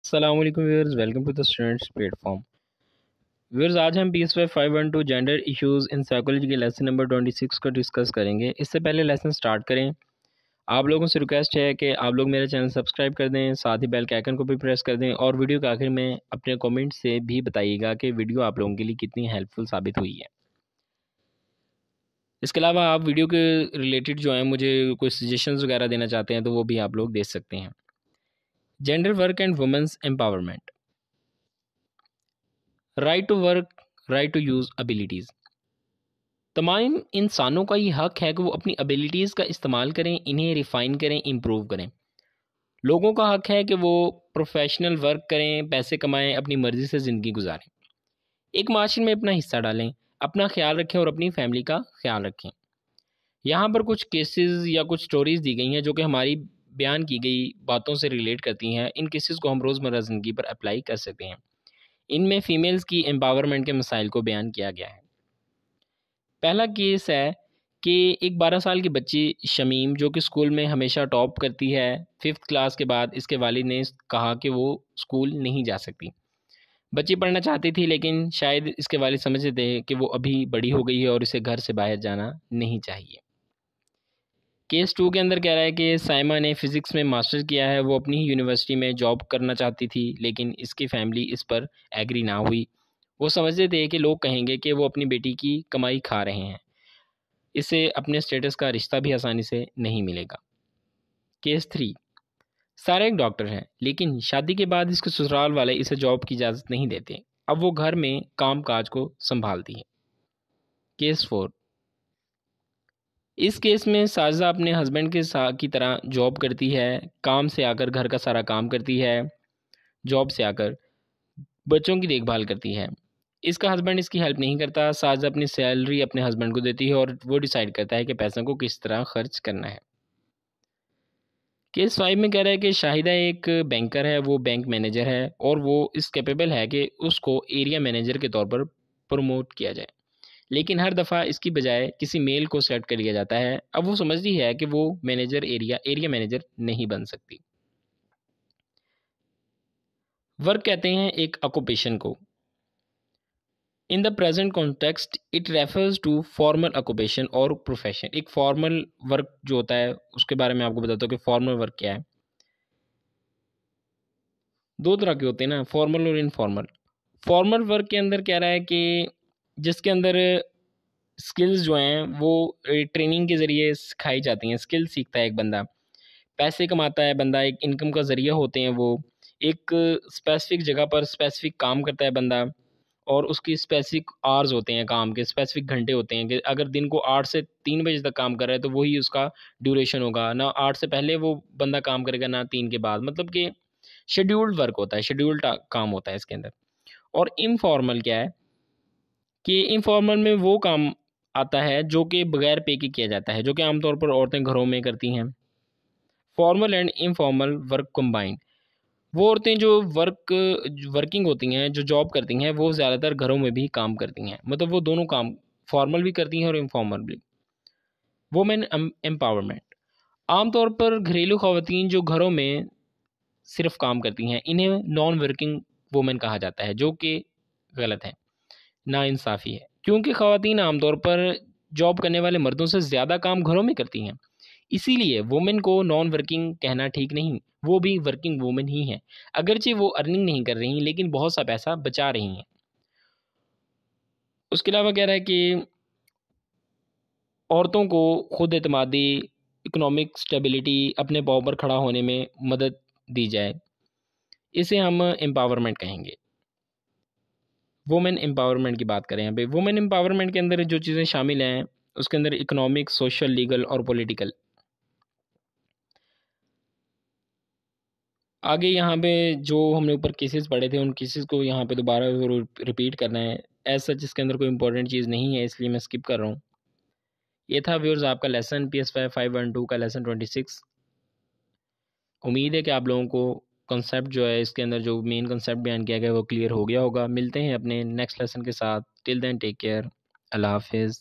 अस्सलाम वालेकुम viewers, welcome to the students platform. Viewers, आज हम PSY 512 gender issues in psychology के लेसन नंबर 26 को डिस्कस करेंगे। इससे पहले लेसन स्टार्ट करें, आप लोगों से रिक्वेस्ट है कि आप लोग मेरा चैनल सब्सक्राइब कर दें, साथ ही बेल के आइकन को भी प्रेस कर दें और वीडियो के आखिर में अपने कमेंट से भी बताइएगा कि वीडियो आप लोगों के लिए कितनी हेल्पफुल साबित हुई है। इसके अलावा आप वीडियो के रिलेटेड जो है मुझे कोई सजेशंस वगैरह देना चाहते हैं तो वो भी आप लोग दे सकते हैं। Gender work and women's empowerment. Right to work, right to use abilities. तमाम इंसानों का ये हक है कि वो अपनी एबिलिटीज़ का इस्तेमाल करें, इन्हें रिफ़ाइन करें, इम्प्रूव करें। लोगों का हक है कि वो प्रोफेशनल वर्क करें, पैसे कमाएं, अपनी मर्ज़ी से ज़िंदगी गुजारें, एक माशरे में अपना हिस्सा डालें, अपना ख्याल रखें और अपनी फैमिली का ख्याल रखें। यहाँ पर कुछ केसेस या कुछ स्टोरीज़ दी गई हैं जो कि हमारी बयान की गई बातों से रिलेट करती हैं। इन केसेस को हम रोज़मर्रा ज़िंदगी पर अप्लाई कर सकते हैं। इनमें फ़ीमेल्स की एम्पावरमेंट के मसाइल को बयान किया गया है। पहला केस है कि एक 12 साल की बच्ची शमीम, जो कि स्कूल में हमेशा टॉप करती है, 5th क्लास के बाद इसके वालिद ने कहा कि वो स्कूल नहीं जा सकती। बच्ची पढ़ना चाहती थी लेकिन शायद इसके वालिद समझते थे कि वो अभी बड़ी हो गई है और इसे घर से बाहर जाना नहीं चाहिए। केस 2 के अंदर कह रहा है कि साइमा ने फ़िज़िक्स में मास्टर्स किया है, वो अपनी ही यूनिवर्सिटी में जॉब करना चाहती थी लेकिन इसकी फैमिली इस पर एग्री ना हुई। वो समझते थे कि लोग कहेंगे कि वो अपनी बेटी की कमाई खा रहे हैं, इसे अपने स्टेटस का रिश्ता भी आसानी से नहीं मिलेगा। केस 3। सारा एक डॉक्टर हैं लेकिन शादी के बाद इसके ससुराल वाले इसे जॉब की इजाज़त नहीं देते। अब वो घर में काम काज को संभालती है। केस 4। इस केस में साजिदा अपने हस्बैंड के साथ की तरह जॉब करती है, काम से आकर घर का सारा काम करती है, जॉब से आकर बच्चों की देखभाल करती है। इसका हस्बैंड इसकी हेल्प नहीं करता। साजिदा अपनी सैलरी अपने हस्बैंड को देती है और वो डिसाइड करता है कि पैसों को किस तरह खर्च करना है। केस 5 में कह रहा है कि शाहिदा एक बैंकर है, वो बैंक मैनेजर है और वो इस कैपेबल है कि उसको एरिया मैनेजर के तौर पर प्रमोट किया जाए, लेकिन हर दफ़ा इसकी बजाय किसी मेल को सेलेक्ट कर लिया जाता है। अब वो समझती है कि वो मैनेजर एरिया मैनेजर नहीं बन सकती। वर्क कहते हैं एक ऑक्यूपेशन को। In the present context it refers to formal occupation और प्रोफेशन। एक फॉर्मल वर्क जो होता है उसके बारे में आपको बताता हूँ कि फॉर्मल वर्क क्या है। दो तरह के होते हैं ना, फॉर्मल और इनफॉर्मल। फॉर्मल वर्क के अंदर कह रहा है कि जिसके अंदर स्किल्स जो हैं वो ट्रेनिंग के ज़रिए सिखाई जाती हैं। स्किल सीखता है एक बंदा, पैसे कमाता है बंदा, एक इनकम का ज़रिया होते हैं वो। एक स्पेसिफ़िक जगह पर स्पेसिफ़िक काम करता है बंदा और उसकी स्पेसिफ़िक आवर्स होते हैं, काम के स्पेसिफ़िक घंटे होते हैं कि अगर दिन को 8 से 3 बजे तक काम कर रहा है तो वही उसका ड्यूरेशन होगा। ना 8 से पहले वो बंदा काम करेगा, ना 3 के बाद। मतलब कि शेड्यूल्ड वर्क होता है, शेड्यूल्ड काम होता है इसके अंदर। और इनफॉर्मल क्या है कि इनफॉर्मल में वो काम आता है जो कि बगैर पे के किया जाता है, जो कि आमतौर पर औरतें घरों में करती हैं। Formal and informal work combined. वो औरतें जो वर्किंग होती हैं, जो जॉब करती हैं, वो ज़्यादातर घरों में भी काम करती हैं। मतलब वो दोनों काम फॉर्मल भी करती हैं और इनफॉर्मल भी। Women empowerment. आमतौर पर घरेलू ख़वातीन जो घरों में सिर्फ काम करती हैं, इन्हें नॉन वर्किंग वुमेन कहा जाता है, जो कि गलत है, नाइंसाफ़ी है। क्योंकि ख़वातीन आमतौर पर जॉब करने वाले मर्दों से ज़्यादा काम घरों में करती हैं, इसीलिए वुमेन को नॉन वर्किंग कहना ठीक नहीं। वो भी वर्किंग वुमेन ही हैं। अगरचे वो अर्निंग नहीं कर रही लेकिन बहुत सा पैसा बचा रही हैं। उसके अलावा कह रहा है कि औरतों को खुद एतमादी, इकोनॉमिक स्टेबिलिटी, अपने पाँव पर खड़ा होने में मदद दी जाए। इसे हम एम्पावरमेंट कहेंगे। वुमेन एम्पावरमेंट की बात करें यहाँ पे, वुमेन एम्पावरमेंट के अंदर जो चीज़ें शामिल हैं उसके अंदर इकोनॉमिक, सोशल, लीगल और पॉलिटिकल। आगे यहाँ पे जो हमने ऊपर केसेस पढ़े थे उन केसेस को यहाँ पे दोबारा ज़रूर रिपीट करना है। एज सच इसके अंदर कोई इंपॉर्टेंट चीज़ नहीं है, इसलिए मैं स्किप कर रहा हूँ। ये था व्यूअर्स आपका लेसन PSY 512 का लेसन 26। उम्मीद है कि आप लोगों को कॉन्सेप्ट जो है इसके अंदर जो मेन कॉन्सेप्ट बयान किया गया है वो क्लियर हो गया होगा। मिलते हैं अपने नेक्स्ट लेसन के साथ। Till then take care. अल्लाह हाफिज़।